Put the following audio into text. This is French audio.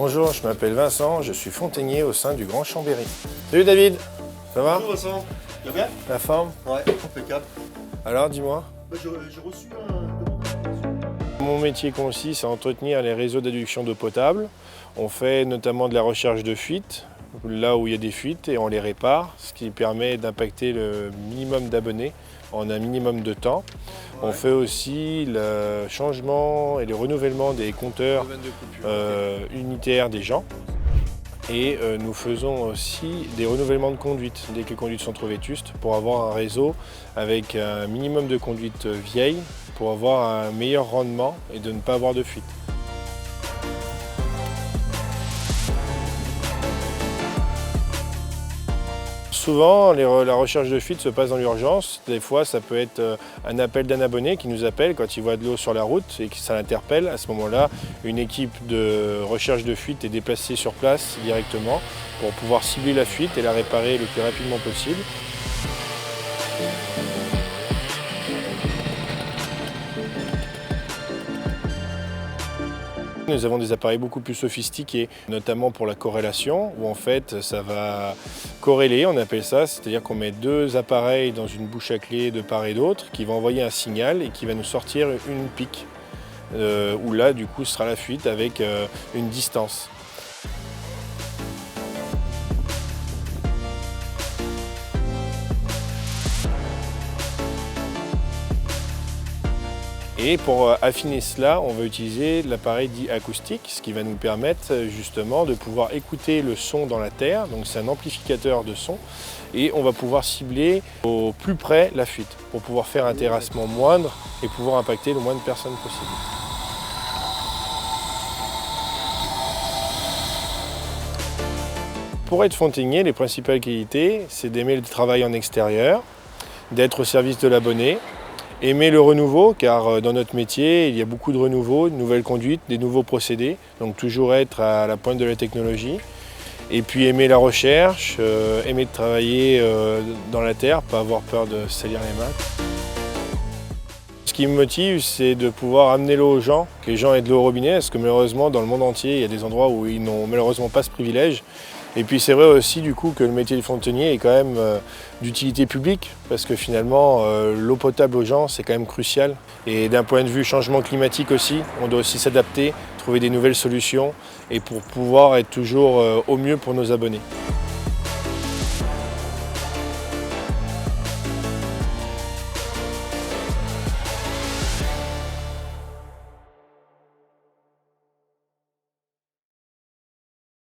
Bonjour, je m'appelle Vincent, je suis fontainier au sein du Grand Chambéry. Salut David, ça va? Bonjour Vincent, tu vas bien? La forme? Ouais, impeccable. Alors dis-moi. J'ai reçu un... Mon métier consiste à entretenir les réseaux d'adduction d'eau potable. On fait notamment de la recherche de fuites, là où il y a des fuites, et on les répare, ce qui permet d'impacter le minimum d'abonnés en un minimum de temps. On fait aussi le changement et le renouvellement des compteurs unitaires des gens. Et nous faisons aussi des renouvellements de conduites dès que les conduites sont trop vétustes pour avoir un réseau avec un minimum de conduites vieilles pour avoir un meilleur rendement et de ne pas avoir de fuite. Souvent, la recherche de fuite se passe dans l'urgence. Des fois, ça peut être un appel d'un abonné qui nous appelle quand il voit de l'eau sur la route et que ça l'interpelle. À ce moment-là, une équipe de recherche de fuite est déplacée sur place directement pour pouvoir cibler la fuite et la réparer le plus rapidement possible. Nous avons des appareils beaucoup plus sophistiqués, notamment pour la corrélation, où en fait ça va corréler, on appelle ça, c'est-à-dire qu'on met deux appareils dans une bouche à clé de part et d'autre, qui va envoyer un signal et qui va nous sortir une pique, où là du coup ce sera la fuite avec une distance. Et pour affiner cela, on va utiliser l'appareil dit acoustique, ce qui va nous permettre justement de pouvoir écouter le son dans la terre. Donc c'est un amplificateur de son et on va pouvoir cibler au plus près la fuite pour pouvoir faire un terrassement moindre et pouvoir impacter le moins de personnes possible. Pour être fontainier, les principales qualités, c'est d'aimer le travail en extérieur, d'être au service de l'abonné, aimer le renouveau, car dans notre métier, il y a beaucoup de renouveau, de nouvelles conduites, des nouveaux procédés, donc toujours être à la pointe de la technologie. Et puis aimer la recherche, aimer de travailler dans la terre, pas avoir peur de salir les mains. Ce qui me motive, c'est de pouvoir amener l'eau aux gens, que les gens aient de l'eau au robinet, parce que malheureusement, dans le monde entier, il y a des endroits où ils n'ont malheureusement pas ce privilège. Et puis c'est vrai aussi du coup que le métier de fontainier est quand même d'utilité publique, parce que finalement, l'eau potable aux gens, c'est quand même crucial. Et d'un point de vue changement climatique aussi, on doit aussi s'adapter, trouver des nouvelles solutions, et pour pouvoir être toujours au mieux pour nos abonnés.